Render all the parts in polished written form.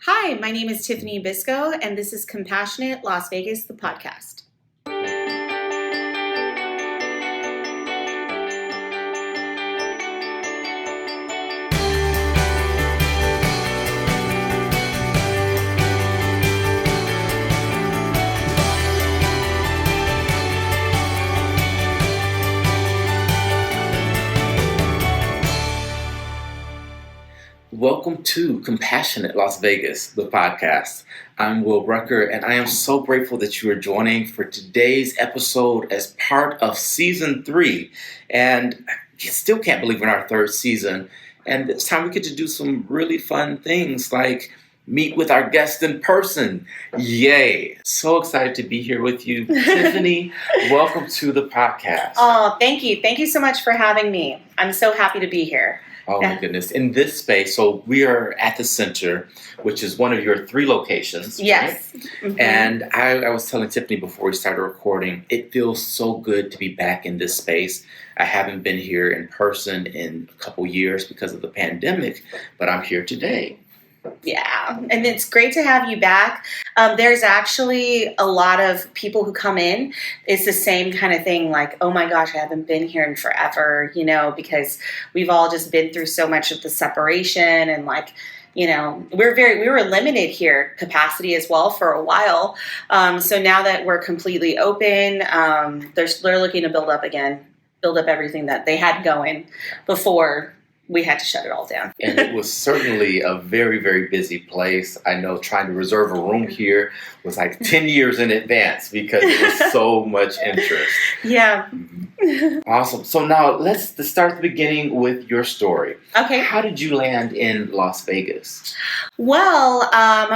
Hi, my name is Tiffany Biscoe, and this is Compassionate Las Vegas, the podcast. Welcome to Compassionate Las Vegas, the podcast. I'm Will Rucker, and I am so grateful that you are joining for today's episode as part of Season 3. And I still can't believe we're in our third season. And this time we get to do some really fun things like meet with our guests in person. Yay! So excited to be here with you. Tiffany, welcome to the podcast. Oh, thank you. Thank you so much for having me. I'm so happy to be here. Oh my goodness. In this space, so we are at the center, which is one of your 3 locations. Yes. Right? Mm-hmm. And I was telling Tiffany before we started recording, it feels so good to be back in this space. I haven't been here in person in a couple years because of the pandemic, but I'm here today. Yeah, and it's great to have you back. There's actually a lot of people who come in. It's the same kind of thing, like, oh my gosh, I haven't been here in forever, because we've all just been through so much of the separation and we were limited here capacity as well for a while. So now that we're completely open, they're looking to build up everything that they had going before we had to shut it all down. And it was certainly a very, very busy place. I know trying to reserve a room here was like 10 years in advance because there was so much interest. Yeah. Awesome. So now let's start at the beginning with your story. Okay. How did you land in Las Vegas? Well,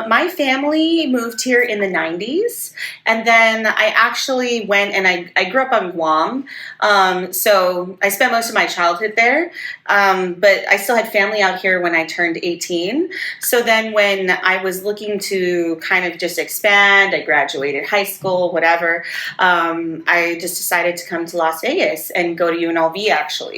my family moved here in the 90s, and then I actually went and I grew up on Guam. So I spent most of my childhood there, but I still had family out here when I turned 18. So then when I was looking to kind of just expand, I graduated high school, whatever, I just decided to come to Las Vegas and go to UNLV actually.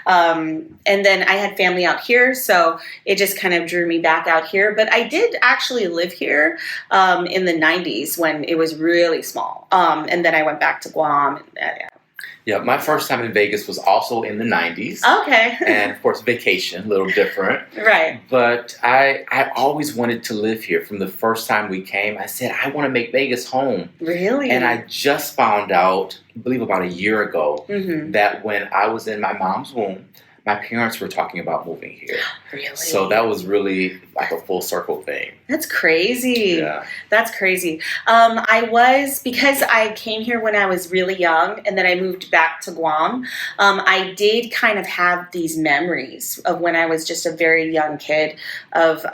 And then I had family out here, so it just kind of drew me back out here. But I did actually live here in the 90s when it was really small. And then I went back to Guam. Yeah, my first time in Vegas was also in the 90s. Okay. And of course, vacation, a little different. Right. But I always wanted to live here. From the first time we came, I said, I want to make Vegas home. Really? And I just found out, I believe about a year ago, that when I was in my mom's womb, my parents were talking about moving here. Really? So that was really like a full circle thing. That's crazy. Yeah. That's crazy. Because I came here when I was really young and then I moved back to Guam, I did kind of have these memories of when I was just a very young kid of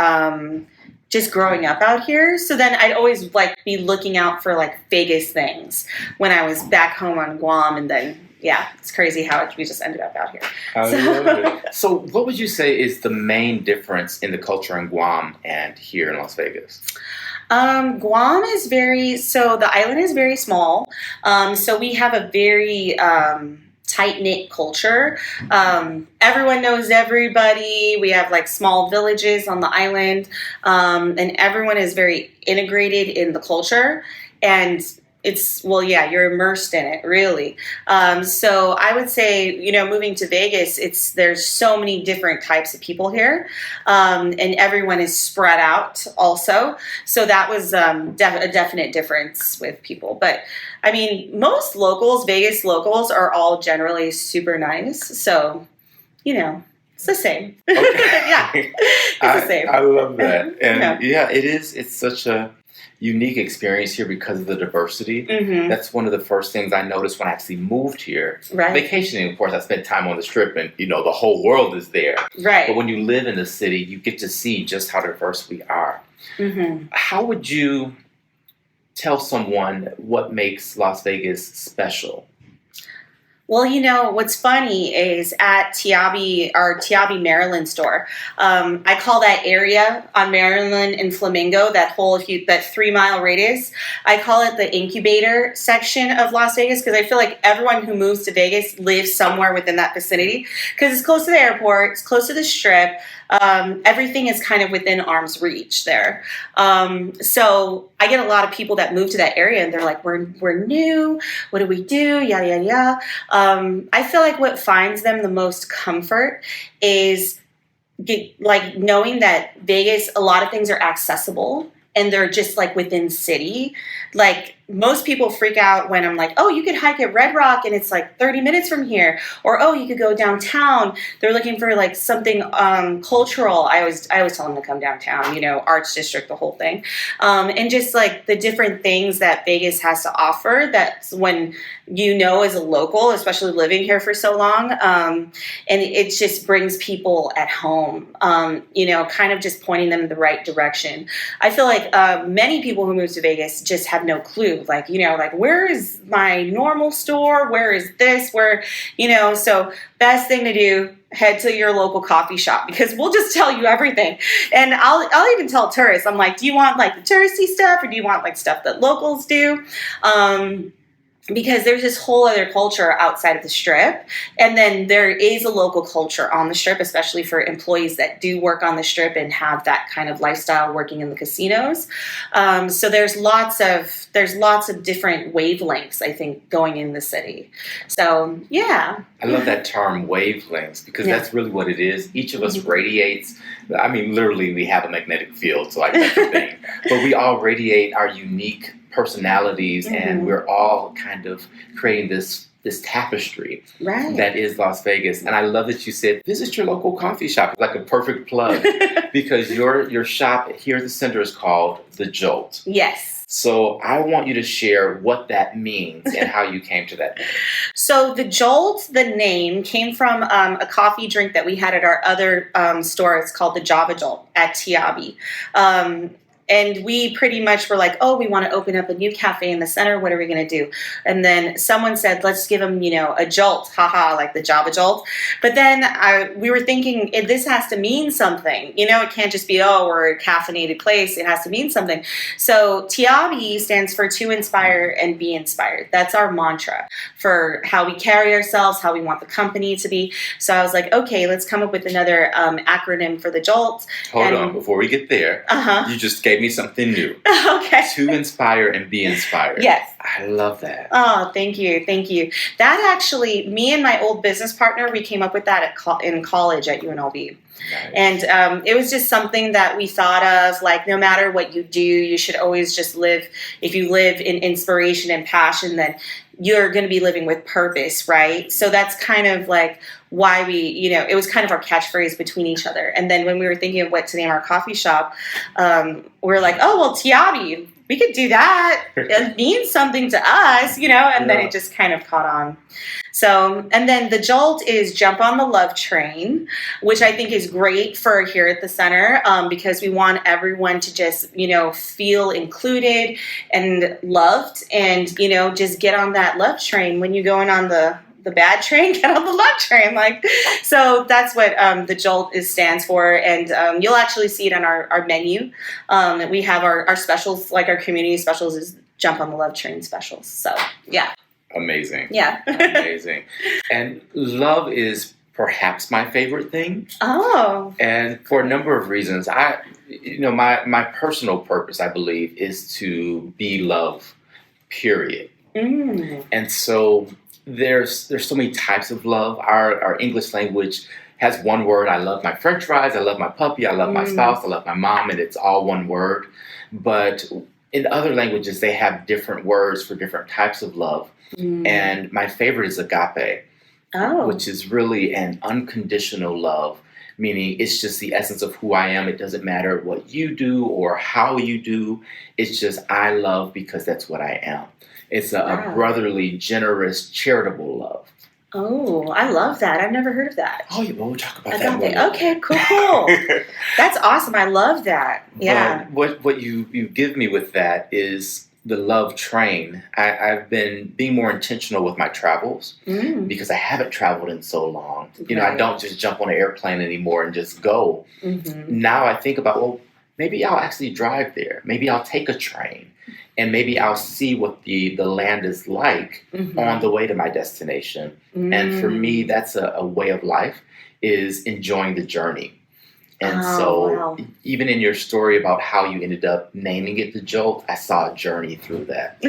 just growing up out here. So then I'd always be looking out for Vegas things when I was back home on Guam, and then it's crazy how we just ended up out here. I love it. So what would you say is the main difference in the culture in Guam and here in Las Vegas? Guam is the island is very small. So we have a very tight-knit culture. Everyone knows everybody. We have small villages on the island, and everyone is very integrated in the culture. And you're immersed in it, really. So I would say, moving to Vegas, there's so many different types of people here, and everyone is spread out also. So that was a definite difference with people. But I mean, most Vegas locals are all generally super nice. So, it's the same. Okay. Yeah, it's the same. I love that. And it is. It's such a unique experience here because of the diversity. Mm-hmm. That's one of the first things I noticed when I actually moved here. Right. Vacationing, of course, I spent time on the Strip and, the whole world is there. Right. But when you live in the city, you get to see just how diverse we are. Mm-hmm. How would you tell someone what makes Las Vegas special? Well, what's funny is at TIABI, our TIABI Maryland store, I call that area on Maryland and Flamingo, that 3-mile radius, I call it the incubator section of Las Vegas, because I feel like everyone who moves to Vegas lives somewhere within that vicinity, because it's close to the airport, it's close to the Strip, Everything is kind of within arm's reach there. So I get a lot of people that move to that area and they're like, we're new. What do we do? Yada, yada, yada. I feel like what finds them the most comfort is knowing that Vegas, a lot of things are accessible and they're just like within city. Like most people freak out when I'm like, oh, you could hike at Red Rock and it's like 30 minutes from here. Or, oh, you could go downtown. They're looking for like something cultural. I always tell them to come downtown, Arts District, the whole thing. And just like the different things that Vegas has to offer. That's when as a local, especially living here for so long. And it just brings people at home, kind of just pointing them in the right direction. I feel like many people who move to Vegas just have no clue. Like, where is my normal store? Where is this? So best thing to do, head to your local coffee shop because we'll just tell you everything. And I'll even tell tourists, I'm like, do you want like the touristy stuff or do you want like stuff that locals do? Because there's this whole other culture outside of the Strip. And then there is a local culture on the Strip, especially for employees that do work on the Strip and have that kind of lifestyle working in the casinos. So there's lots of different wavelengths, I think, going in the city. So, yeah. I love that term wavelengths because that's really what it is. Each of us radiates. I mean, literally, we have a magnetic field, so like that's the thing. But we all radiate our unique personalities and we're all kind of creating this tapestry that is Las Vegas. And I love that you said visit your local coffee shop, like a perfect plug because your shop here at the center is called the JOLT. Yes. So I want you to share what that means and how you came to that name. So the JOLT, the name, came from a coffee drink that we had at our other store. It's called the Java Jolt at TIABI. And we pretty much were like, oh, we want to open up a new cafe in the center. What are we going to do? And then someone said, let's give them, a jolt, haha, like the Java Jolt. But then we were thinking, this has to mean something. It can't just be, oh, we're a caffeinated place. It has to mean something. So TIABI stands for to inspire and be inspired. That's our mantra for how we carry ourselves, how we want the company to be. So I was like, okay, let's come up with another acronym for the JOLT. Hold on, before we get there, you just gave me something new. Okay. To inspire and be inspired. Yes. I love that. Oh, thank you. Thank you. That actually, me and my old business partner, we came up with that in college at UNLV. Nice. And it was just something that we thought of, like, no matter what you do, you should always just live. If you live in inspiration and passion, then you're going to be living with purpose, right? So that's kind of like why we, it was kind of our catchphrase between each other. And then when we were thinking of what to name our coffee shop, we were like, oh, well, TIABI, we could do that. It means something to us, and then it just kind of caught on. So, and then the JOLT is jump on the love train, which I think is great for here at the center because we want everyone to just, feel included and loved and, just get on that love train. When you're going on the bad train, get on the love train. So that's what the JOLT stands for. And you'll actually see it on our menu. We have our specials, like our community specials is jump on the love train specials. So, yeah. Amazing. Yeah. Amazing. And love is perhaps my favorite thing. Oh. And for a number of reasons. My personal purpose, I believe, is to be love, period. And so there's so many types of love. Our English language has one word. I love my French fries. I love my puppy. I love my spouse. I love my mom. And it's all one word. But in other languages, they have different words for different types of love. And my favorite is agape, which is really an unconditional love, meaning it's just the essence of who I am. It doesn't matter what you do or how you do. It's just I love because that's what I am. It's a brotherly, generous, charitable love. Oh, I love that. I've never heard of that. Oh, yeah, we'll talk about that one. Okay, cool. That's awesome. I love that. Yeah. But what you give me with that is the love train. I've been being more intentional with my travels because I haven't traveled in so long. I don't just jump on an airplane anymore and just go. Now I think about, well, maybe I'll actually drive there. Maybe I'll take a train. And maybe I'll see what the land is like on the way to my destination. And for me, that's a way of life, is enjoying the journey. And Oh, so wow. even in your story about how you ended up naming it the Jolt, I saw a journey through that.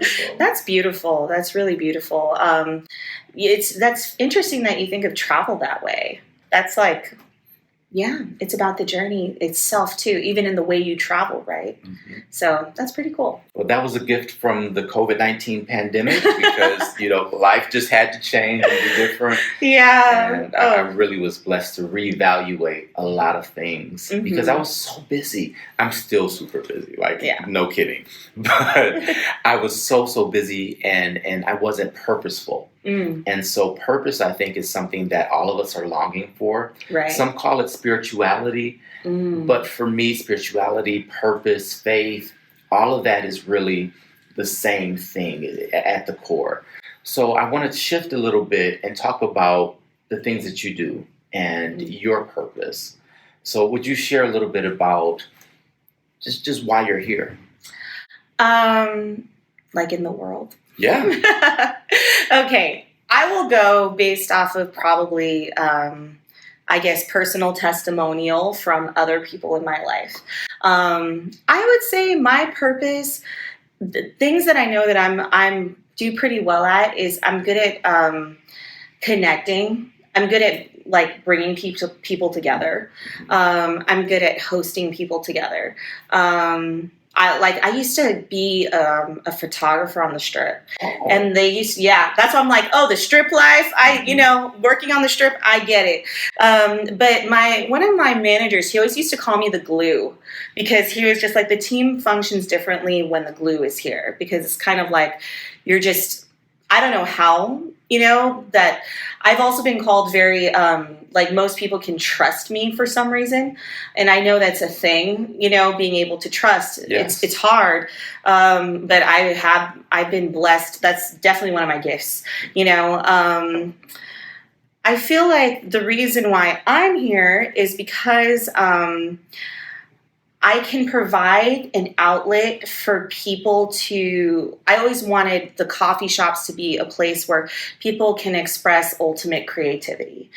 So. That's beautiful. That's really beautiful. That's interesting that you think of travel that way. That's like, yeah, it's about the journey itself too, even in the way you travel, right? Mm-hmm. So that's pretty cool. Well, that was a gift from the COVID-19 pandemic because, life just had to change and be different. Yeah. And I really was blessed to reevaluate a lot of things because I was so busy. I'm still super busy, no kidding. But I was so busy and I wasn't purposeful. And so purpose, I think, is something that all of us are longing for. Right. Some call it spirituality. But for me, spirituality, purpose, faith, all of that is really the same thing at the core. So I want to shift a little bit and talk about the things that you do and your purpose. So would you share a little bit about just why you're here? Like in the world? Yeah. Okay. I will go based off of probably, personal testimonial from other people in my life. I would say my purpose, the things that I know that I'm do pretty well at is I'm good at connecting. I'm good at bringing people together. I'm good at hosting people together. I used to be a photographer on the Strip, and that's why I'm like, the Strip life. Working on the Strip, I get it. But one of my managers, he always used to call me the glue because he was just like, the team functions differently when the glue is here because it's kind of like you're just, I don't know how, that I've also been called very, most people can trust me for some reason. And I know that's a thing, being able to trust. Yes. It's hard. But I've been blessed. That's definitely one of my gifts, I feel like the reason why I'm here is because, I can provide an outlet for people I always wanted the coffee shops to be a place where people can express ultimate creativity.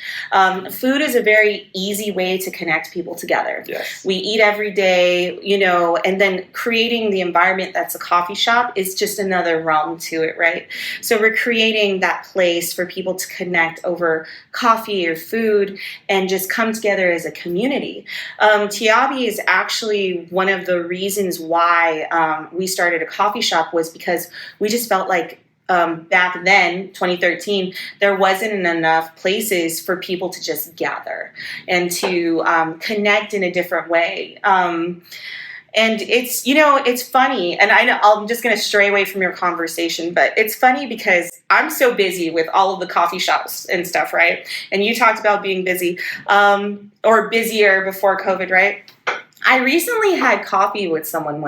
Food is a very easy way to connect people together. Yes. We eat every day, and then creating the environment that's a coffee shop is just another realm to it, right? So we're creating that place for people to connect over coffee or food and just come together as a community. TIABI is actually one of the reasons why we started a coffee shop was because we just felt like back then, 2013, there wasn't enough places for people to just gather and to connect in a different way. And it's, it's funny, and I know I'm just going to stray away from your conversation, but it's funny because I'm so busy with all of the coffee shops and stuff, right? And you talked about being busy or busier before COVID, right? I recently had coffee with someone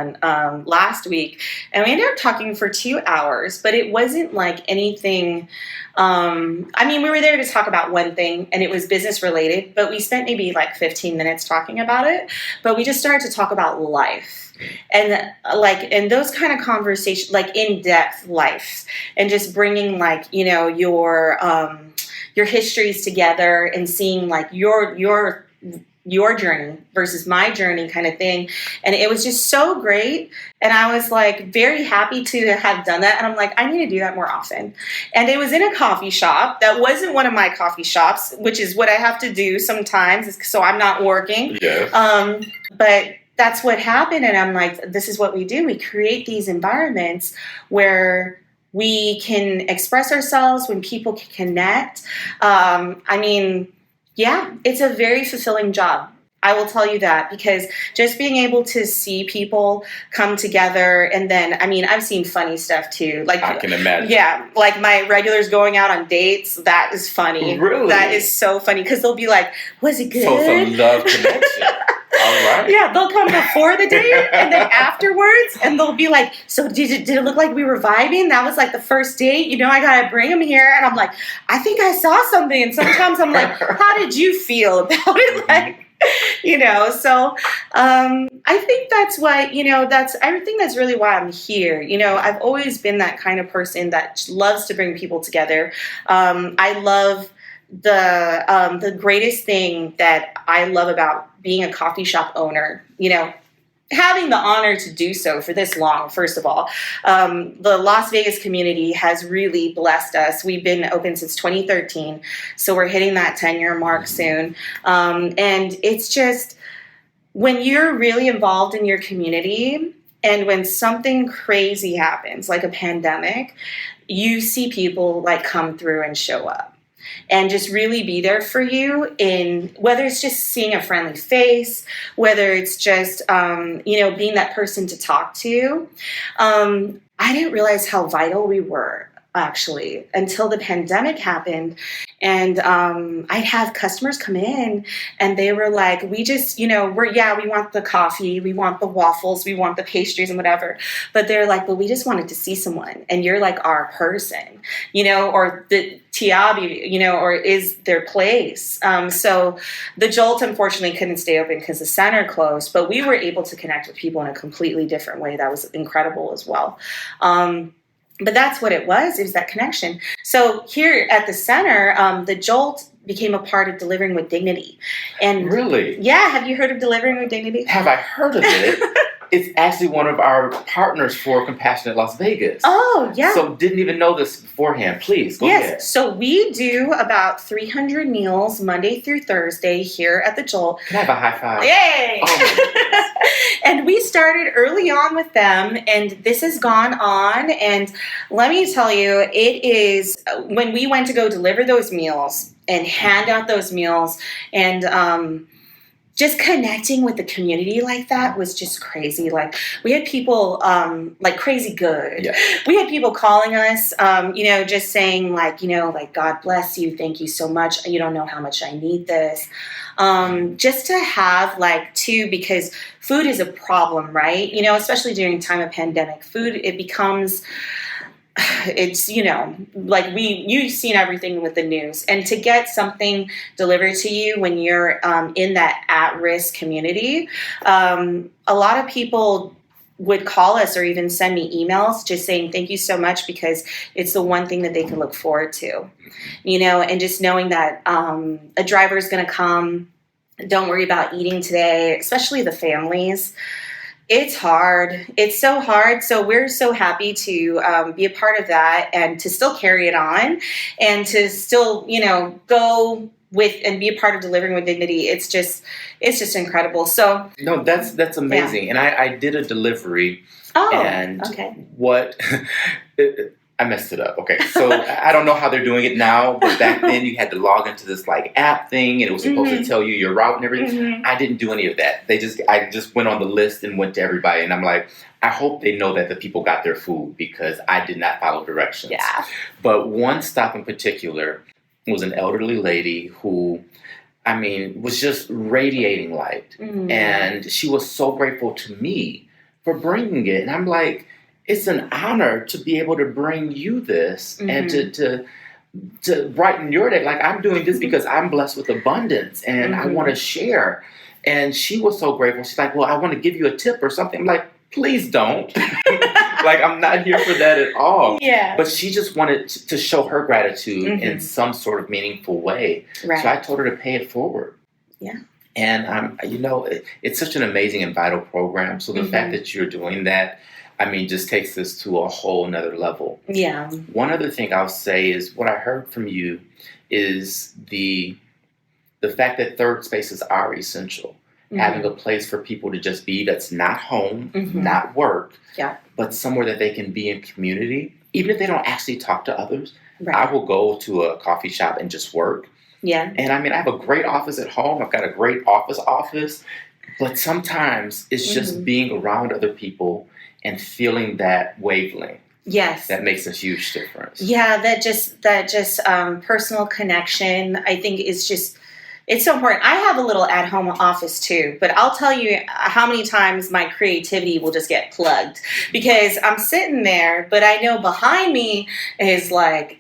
last week, and we ended up talking for 2 hours, but it wasn't like anything. We were there to talk about one thing, and it was business related, but we spent maybe 15 minutes talking about it, but we just started to talk about life. And those kind of conversations, in-depth life, and just bringing your histories together and seeing your journey versus my journey kind of thing. And it was just so great. And I was very happy to have done that. And I'm like, I need to do that more often. And it was in a coffee shop. That wasn't one of my coffee shops, which is what I have to do sometimes so I'm not working. Yes. But that's what happened. And I'm like, this is what we do. We create these environments where we can express ourselves, when people can connect. Yeah, it's a very fulfilling job. I will tell you that, because just being able to see people come together, and then, I've seen funny stuff too. I can imagine. Yeah, my regulars going out on dates, that is funny. Really? That is so funny, because they'll be like, was it good? So some love connection. All right. Yeah, they'll come before the date and then afterwards, and they'll be like, so did it look like we were vibing? That was the first date. I got to bring them here. And I'm like, I think I saw something. And sometimes I'm like, how did you feel about it? So I think that's why, I think that's really why I'm here. I've always been that kind of person that loves to bring people together. I love the greatest thing that I love about being a coffee shop owner, having the honor to do so for this long, first of all, the Las Vegas community has really blessed us. We've been open since 2013, so we're hitting that 10-year mark soon. And it's just, when you're really involved in your community and when something crazy happens, like a pandemic, you see people like come through and show up and just really be there for you, in whether it's just seeing a friendly face, whether it's just, being that person to talk to. I didn't realize how vital we were, actually, until the pandemic happened. And I'd have customers come in and they were like, we just, we want the coffee, we want the waffles, we want the pastries and whatever. But they're like, but we just wanted to see someone and you're like our person, or the TIABI, or is their place. So the JOLT unfortunately couldn't stay open because the center closed, but we were able to connect with people in a completely different way. That was incredible as well. But that's what it was that connection. So here at the center, the JOLT became a part of Delivering with Dignity. And really? Yeah. Have you heard of Delivering with Dignity? Have I heard of it? It's actually one of our partners for Compassionate Las Vegas. Oh, yeah. So didn't even know this beforehand. Please, go ahead. So we do about 300 meals Monday through Thursday here at the JOLT. Can I have a high five? Yay! Oh, and we started early on with them, and this has gone on. And let me tell you, it is, when we went to go deliver those meals and hand out those meals and, just connecting with the community like that was just crazy. Like, we had people, like crazy good. Yeah. We had people calling us, just saying like, God bless you. Thank you so much. You don't know how much I need this. Just to have because food is a problem, right? Especially during time of pandemic, food, it becomes, it's, you've seen everything with the news, and to get something delivered to you when you're in that at-risk community, a lot of people would call us or even send me emails just saying thank you so much, because it's the one thing that they can look forward to, and just knowing that a driver is going to come, don't worry about eating today, especially the families. It's hard. It's so hard. So we're so happy to be a part of that and to still carry it on and to still, go with and be a part of Delivering with Dignity. It's just incredible. So no, that's amazing. Yeah. And I did a delivery. Oh, and okay. What I messed it up. Okay, so I don't know how they're doing it now, but back then you had to log into this app thing, and it was supposed to tell you your route and everything. Mm-hmm. I didn't do any of that. I just went on the list and went to everybody, and I'm like, I hope they know that the people got their food, because I did not follow directions. Yeah. But one stop in particular was an elderly lady who, was just radiating light, and she was so grateful to me for bringing it, and I'm like, it's an honor to be able to bring you this and to brighten your day. Like, I'm doing this because I'm blessed with abundance and I want to share. And she was so grateful. She's like, well, I want to give you a tip or something. I'm like, please don't. I'm not here for that at all. Yeah. But she just wanted to show her gratitude in some sort of meaningful way. Right. So I told her to pay it forward. Yeah. And, it's such an amazing and vital program. So the fact that you're doing that, just takes this to a whole nother level. Yeah. One other thing I'll say is what I heard from you is the fact that third spaces are essential. Having a place for people to just be that's not home, not work, but somewhere that they can be in community. Even if they don't actually talk to others, I will go to a coffee shop and just work. Yeah. And I have a great office at home. I've got a great office. But sometimes it's just being around other people and feeling that wavelength. Yes. That makes a huge difference. Yeah, that just personal connection, I think, is just, it's so important. I have a little at-home office too, but I'll tell you how many times my creativity will just get plugged, because I'm sitting there, but I know behind me is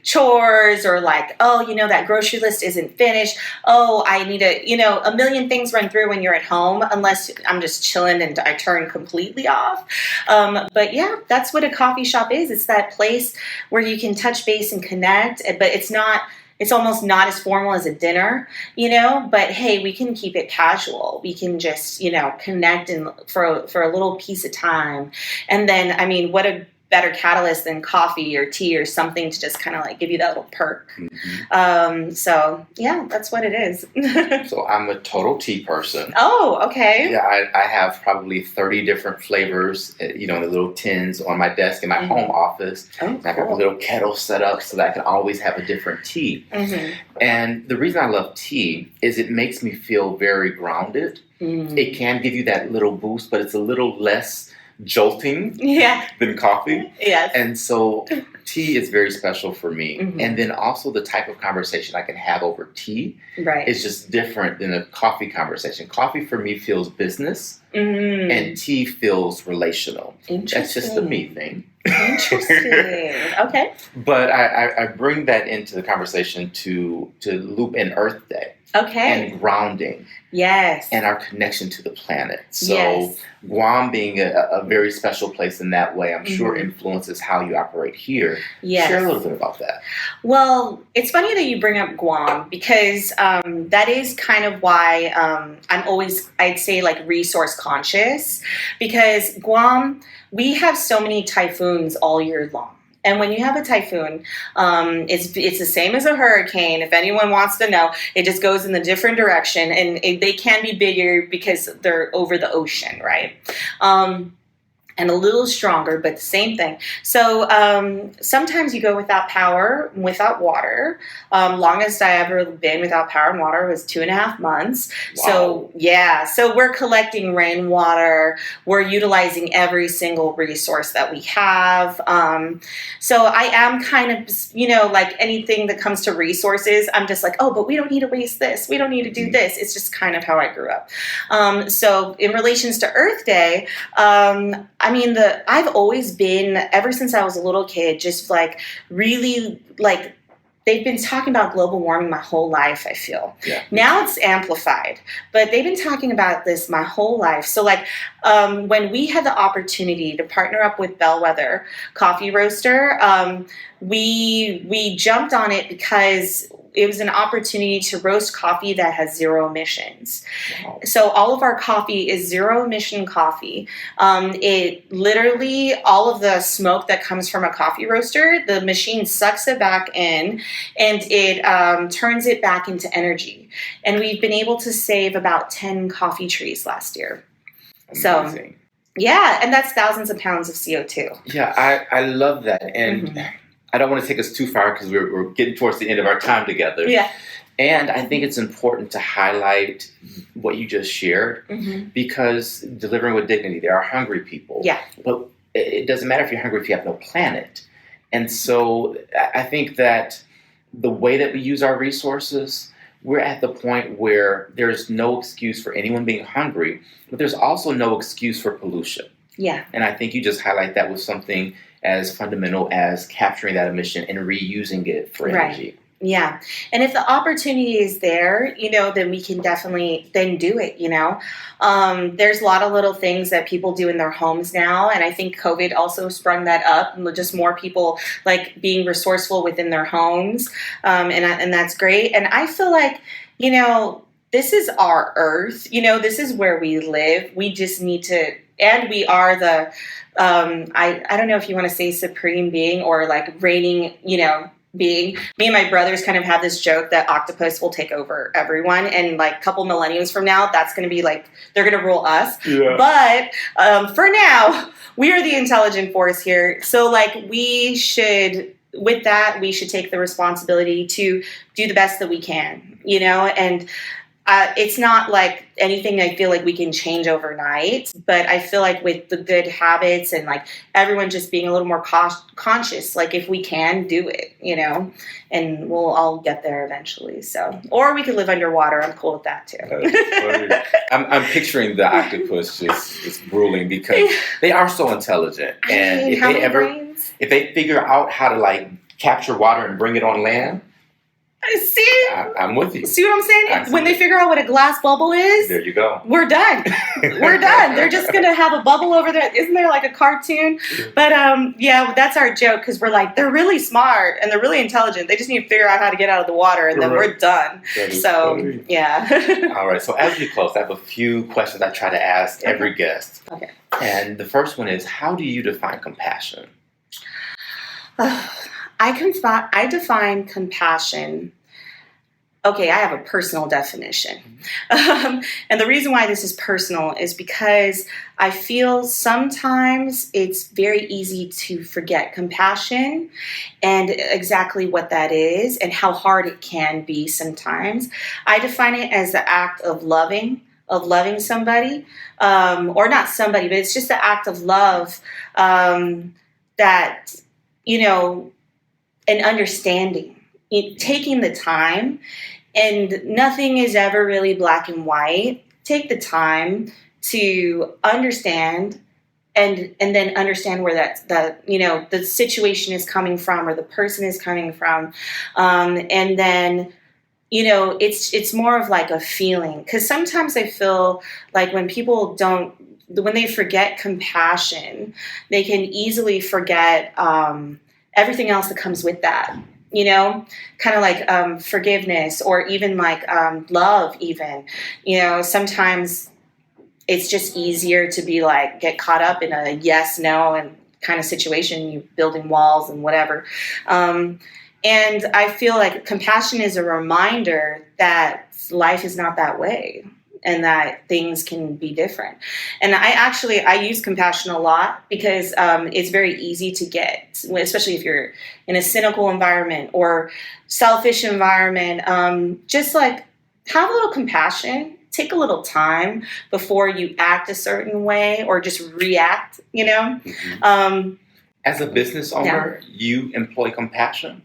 chores or that grocery list isn't finished. Oh, I need a million things run through when you're at home, unless I'm just chilling and I turn completely off. But yeah, that's what a coffee shop is. It's that place where you can touch base and connect, but it's not it's almost not as formal as a dinner, you know, but hey, we can keep it casual. We can just, you know, connect and for a little piece of time. And then, I mean, what a better catalyst than coffee or tea or something to just kind of like give you that little perk. So yeah, that's what it is. So I'm a total tea person. Oh, okay. Yeah, I have probably 30 different flavors, you know, in the little tins on my desk in my home office. Oh, cool. I got a little kettle set up so that I can always have a different tea. And the reason I love tea is it makes me feel very grounded. It can give you that little boost, but it's a little less jolting than coffee. Yes. And so tea is very special for me. And then also the type of conversation I can have over tea is just different than a coffee conversation. Coffee for me feels business and tea feels relational. That's just the me thing. Interesting. Okay. But I bring that into the conversation to loop in Earth Day. Okay. And grounding. Yes. And our connection to the planet. So Guam being a very special place in that way, I'm sure influences how you operate here. Yes. Share a little bit about that. Well, it's funny that you bring up Guam because that is kind of why I'm always, I'd say, like resource conscious, because Guam, we have so many typhoons all year long. And when you have a typhoon, it's the same as a hurricane. If anyone wants to know, it just goes in a different direction. And they can be bigger because they're over the ocean, right? And a little stronger, but the same thing. So sometimes you go without power, without water. Longest I ever been without power and water was 2.5 months. Wow. So yeah, so we're collecting rainwater. We're utilizing every single resource that we have. So I am kind of, you know, like anything that comes to resources, I'm just like, oh, but we don't need to waste this. We don't need to do this. It's just kind of how I grew up. So in relations to Earth Day, I mean, I've always been, ever since I was a little kid, just like really like, they've been talking about global warming my whole life, I feel. Yeah. Now it's amplified, but they've been talking about this my whole life. So like when we had the opportunity to partner up with Bellwether Coffee Roaster, we jumped on it because it was an opportunity to roast coffee that has zero emissions. Wow. So all of our coffee is zero emission coffee. It literally, all of the smoke that comes from a coffee roaster, the machine sucks it back in and it turns it back into energy. And we've been able to save about 10 coffee trees last year. Amazing. So yeah, and that's thousands of pounds of CO2. Yeah, I love that. And I don't want to take us too far because we're getting towards the end of our time together. Yeah. And I think it's important to highlight what you just shared because delivering with dignity, there are hungry people. Yeah. But it doesn't matter if you're hungry if you have no planet. And so I think that the way that we use our resources, we're at the point where there's no excuse for anyone being hungry, but there's also no excuse for pollution. Yeah. And I think you just highlight that with something as fundamental as capturing that emission and reusing it for energy. Yeah. And if the opportunity is there, you know, then we can definitely then do it, you know. There's a lot of little things that people do in their homes now. And I think COVID also sprung that up, just more people like being resourceful within their homes. And that's great. And I feel like, you know, this is our earth, you know, this is where we live. We just need to, and we are the, I don't know if you want to say supreme being or like reigning, you know, being. Me and my brothers kind of have this joke that octopus will take over everyone. And like a couple millenniums from now, that's going to be like, they're going to rule us. Yeah. But for now, we are the intelligent force here. So like we should take the responsibility to do the best that we can, you know, and it's not like anything I feel like we can change overnight, but I feel like with the good habits and like everyone just being a little more conscious, like if we can do it, you know, and we'll all get there eventually. So, or we could live underwater. I'm cool with that too. I'm picturing the octopus just drooling because they are so intelligent. And if they figure out how to like capture water and bring it on land, See? I'm with you. See what I'm saying? When they figure out what a glass bubble is, there you go. We're done. We're done. They're just going to have a bubble over there. Isn't there like a cartoon? But yeah, that's our joke because we're like, they're really smart and they're really intelligent. They just need to figure out how to get out of the water and then we're done. So, funny. Yeah. All right. So as we close, I have a few questions I try to ask every guest. Okay. And the first one is, how do you define compassion? I define compassion. Okay, I have a personal definition. And the reason why this is personal is because I feel sometimes it's very easy to forget compassion and exactly what that is and how hard it can be sometimes. I define it as the act of loving somebody, or not somebody, but it's just the act of love that, and understanding, taking the time. And nothing is ever really black and white. Take the time to understand and then understand where the situation is coming from or the person is coming from. And then, it's more of like a feeling. Because sometimes I feel like when they forget compassion, they can easily forget everything else that comes with that. Kind of like forgiveness or even like love even. Sometimes it's just easier to be like, get caught up in a yes, no, and kind of situation, you building walls and whatever. And I feel like compassion is a reminder that life is not that way. And that things can be different. And I use compassion a lot because it's very easy to get, especially if you're in a cynical environment or selfish environment. Just like have a little compassion, take a little time before you act a certain way or just react, Mm-hmm. As a business owner, you employ compassion?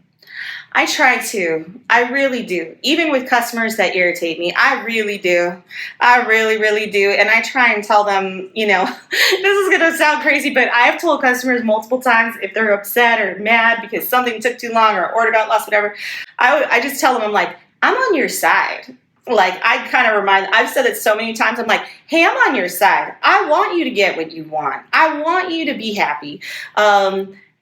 I try to. I really do. Even with customers that irritate me, I really do. I really, really do. And I try and tell them, this is going to sound crazy, but I have told customers multiple times if they're upset or mad because something took too long or order got lost, whatever, I just tell them, I'm like, I'm on your side. Like, I kind of I've said it so many times, I'm like, hey, I'm on your side. I want you to get what you want. I want you to be happy.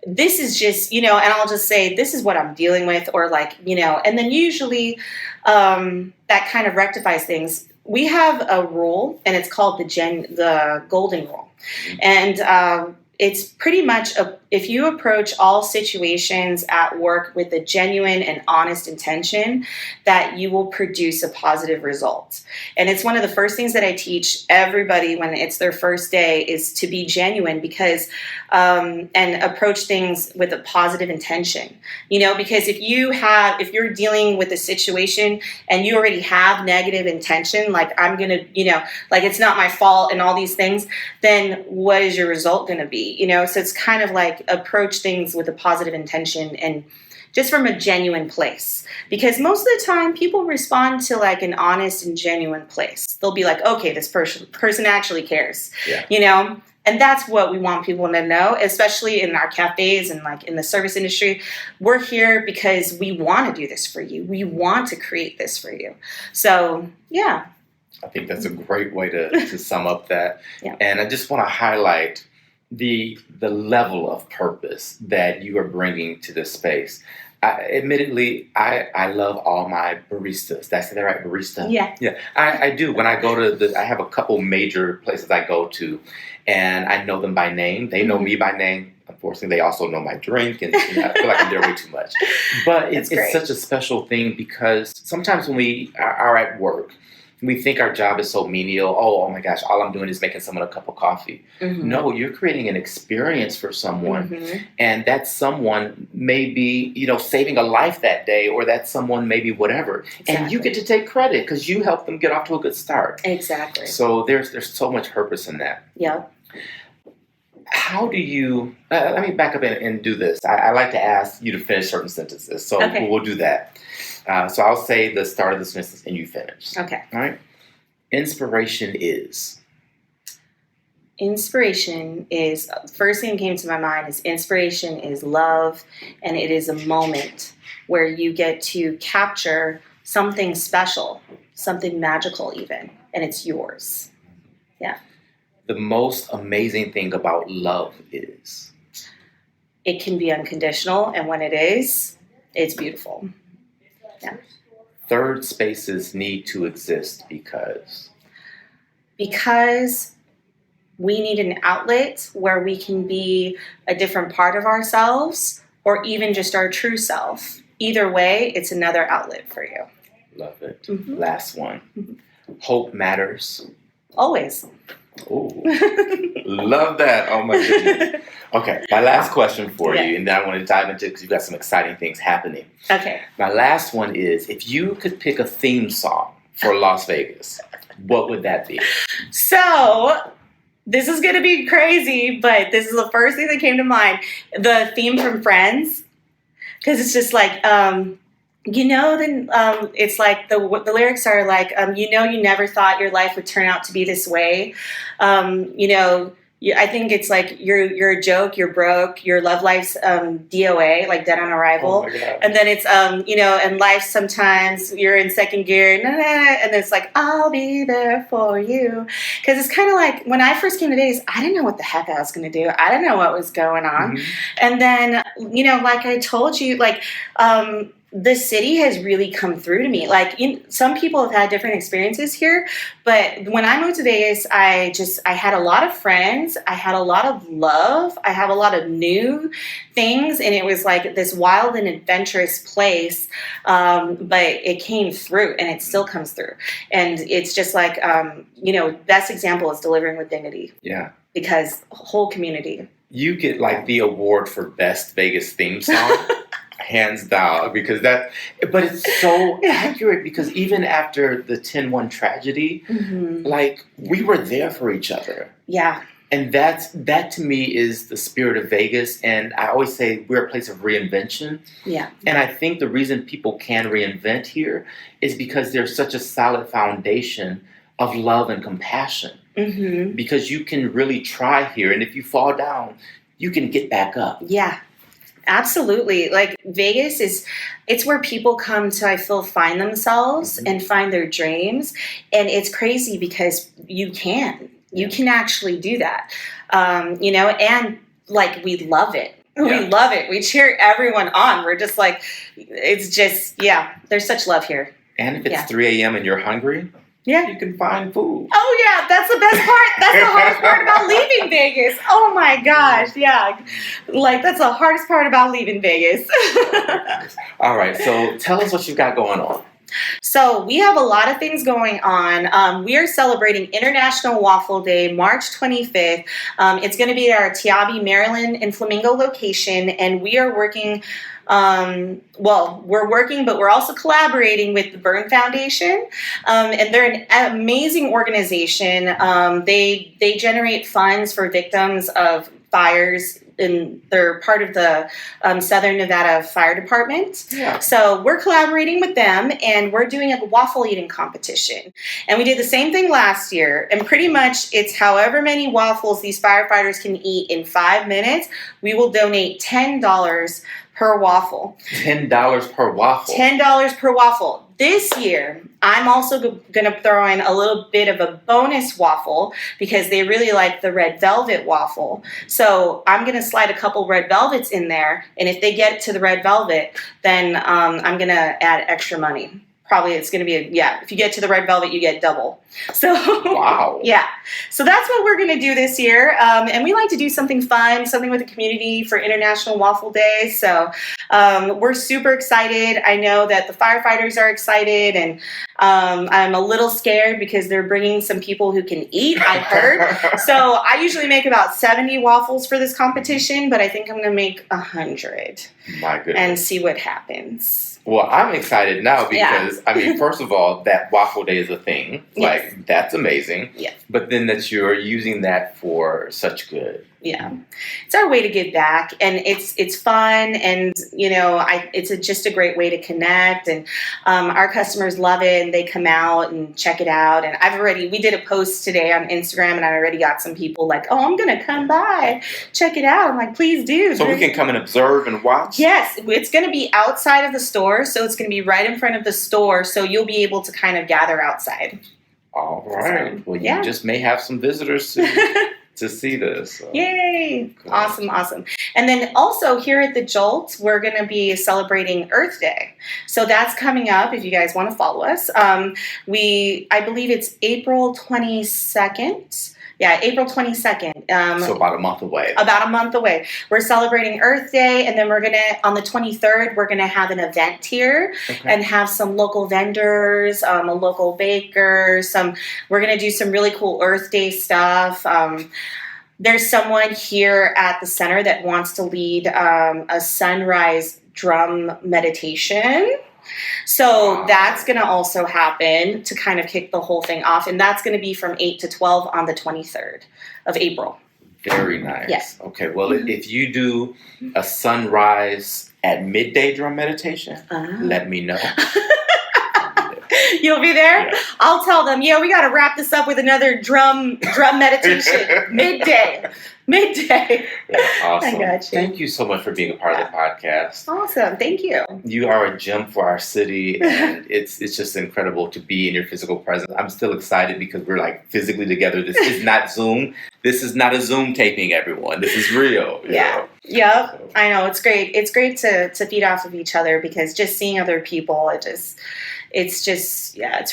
This is just, and I'll just say, this is what I'm dealing with, or like, and then usually that kind of rectifies things. We have a rule, and it's called the golden rule. And it's pretty much, if you approach all situations at work with a genuine and honest intention, that you will produce a positive result. And it's one of the first things that I teach everybody when it's their first day is to be genuine because, and approach things with a positive intention, because if you're dealing with a situation and you already have negative intention, like I'm going to, like it's not my fault and all these things, then what is your result going to be? So it's kind of like approach things with a positive intention and just from a genuine place. Because most of the time people respond to like an honest and genuine place. They'll be like, okay, this person actually cares, And that's what we want people to know, especially in our cafes and like in the service industry. We're here because we want to do this for you. We want to create this for you. So, yeah. I think that's a great way to sum up that. Yeah. And I just want to highlight the level of purpose that you are bringing to this space. Admittedly, I love all my baristas. Did I say that right? Barista? Yeah. Yeah, I do. When I go to I have a couple major places I go to, and I know them by name. They know me by name. Unfortunately, they also know my drink, and I feel like I'm there way too much. But it's such a special thing because sometimes when we are at work, we think our job is so menial. Oh my gosh, all I'm doing is making someone a cup of coffee. Mm-hmm. No, you're creating an experience for someone. Mm-hmm. And that someone may be, saving a life that day, or that someone may be whatever. Exactly. And you get to take credit because you helped them get off to a good start. Exactly. So there's so much purpose in that. Yeah. How do you, let me back up and do this. I like to ask you to finish certain sentences. So we'll do that. So I'll say the start of the sentence and you finish. Okay. All right. Inspiration is? Inspiration is, first thing that came to my mind is inspiration is love, and it is a moment where you get to capture something special, something magical even, and it's yours. Yeah. The most amazing thing about love is? It can be unconditional, and when it is, it's beautiful. Yeah. Third spaces need to exist because? Because we need an outlet where we can be a different part of ourselves or even just our true self. Either way, it's another outlet for you. Love it. Mm-hmm. Last one. Hope matters. Always. Oh, love that. Oh my goodness. Okay, my last question for you, and then I want to dive into it because you've got some exciting things happening. Okay. My last one is, if you could pick a theme song for Las Vegas, what would that be? So, this is going to be crazy, but this is the first thing that came to mind. The theme from Friends. Because it's just like, it's like the lyrics are like, you never thought your life would turn out to be this way. I think it's like you're a joke, you're broke, your love life's DOA, like dead on arrival. Oh my God. And then it's, in life sometimes you're in second gear, and then it's like, I'll be there for you. Because it's kind of like, when I first came to Vegas, I didn't know what the heck I was going to do. I didn't know what was going on. Mm-hmm. And then, like I told you, like, the city has really come through to me. Like, some people have had different experiences here, but when I moved to Vegas, I had a lot of friends. I had a lot of love. I have a lot of new things, and it was like this wild and adventurous place. But it came through, and it still comes through. And it's just like, best example is Delivering with Dignity. Yeah. Because whole community. You get like the award for best Vegas theme song. Hands down, because but it's so accurate, because even after the 10-1 tragedy, mm-hmm. like, we were there for each other. Yeah. And that to me is the spirit of Vegas. And I always say we're a place of reinvention. Yeah. And I think the reason people can reinvent here is because there's such a solid foundation of love and compassion. Mm-hmm. Because you can really try here. And if you fall down, you can get back up. Yeah. Absolutely. Like, Vegas it's where people come to, I feel, find themselves mm-hmm. and find their dreams. And it's crazy because you can actually do that. And like, we love it. Yeah. We love it. We cheer everyone on. We're just like, it's just, there's such love here. And if it's 3 a.m. and you're hungry, you can find food. Oh, yeah. That's the best part. That's the hardest part about leaving Vegas. Oh, my gosh. Yeah. Like, that's the hardest part about leaving Vegas. All right. So tell us what you've got going on. So we have a lot of things going on. We are celebrating International Waffle Day, March 25th. It's going to be at our TIABI, Maryland, and Flamingo location, and we are working... we're working, but we're also collaborating with the Burn Foundation, and they're an amazing organization. They generate funds for victims of fires, and they're part of the Southern Nevada Fire Department. Yeah. So we're collaborating with them, and we're doing a waffle eating competition. And we did the same thing last year, and pretty much it's however many waffles these firefighters can eat in 5 minutes. We will donate $10 per waffle. $10 per waffle. $10 per waffle. This year, I'm also going to throw in a little bit of a bonus waffle because they really like the red velvet waffle. So I'm going to slide a couple red velvets in there. And if they get to the red velvet, then I'm going to add extra money. Probably it's going to be, if you get to the red velvet, you get double. So, wow. Yeah. So that's what we're going to do this year. And we like to do something fun, something with the community for International Waffle Day. So we're super excited. I know that the firefighters are excited, and I'm a little scared because they're bringing some people who can eat, I heard. So I usually make about 70 waffles for this competition, but I think I'm going to make 100. My goodness. And see what happens. Well, I'm excited now because, I mean, first of all, that waffle day is a thing. Yes. Like, that's amazing. Yeah. But then that you're using that for such good. Yeah, it's our way to give back, and it's fun, and it's just a great way to connect, and our customers love it, and they come out and check it out. And we did a post today on Instagram, and I already got some people like, oh, I'm gonna come by, check it out. I'm like, please do. So we can come and observe and watch? Yes, it's gonna be outside of the store, so it's gonna be right in front of the store, so you'll be able to kind of gather outside. All right. So, well, you just may have some visitors to see this. So. Yay! Cool. Awesome. And then also here at the JOLT, we're going to be celebrating Earth Day. So that's coming up if you guys want to follow us. I believe it's April 22nd. Yeah, April 22nd. So about a month away. About a month away. We're celebrating Earth Day, and then on the 23rd, we're going to have an event here and have some local vendors, a local baker. We're going to do some really cool Earth Day stuff. There's someone here at the center that wants to lead a sunrise drum meditation. So that's going to also happen to kind of kick the whole thing off. And that's going to be from 8 to 12 on the 23rd of April. Very nice. Yes. Okay. Well, if you do a sunrise at midday drum meditation, let me know. You'll be there? Yeah. I'll tell them, we got to wrap this up with another drum meditation. Midday. Awesome. I got you. Thank you so much for being a part of the podcast. Awesome. Thank you. You are a gem for our city, and it's just incredible to be in your physical presence. I'm still excited because we're like physically together. This is not Zoom. This is not a Zoom taping, everyone. This is real. Yeah. Yep. So. I know. It's great. It's great to feed off of each other because just seeing other people, it's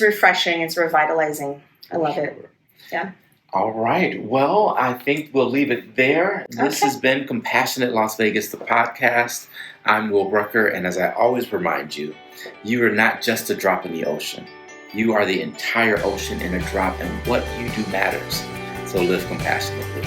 refreshing. It's revitalizing. I love it. Yeah. All right. Well, I think we'll leave it there. This has been Compassionate Las Vegas, the podcast. I'm Will Rucker, and as I always remind you, you are not just a drop in the ocean. You are the entire ocean in a drop, and what you do matters. So live compassionately.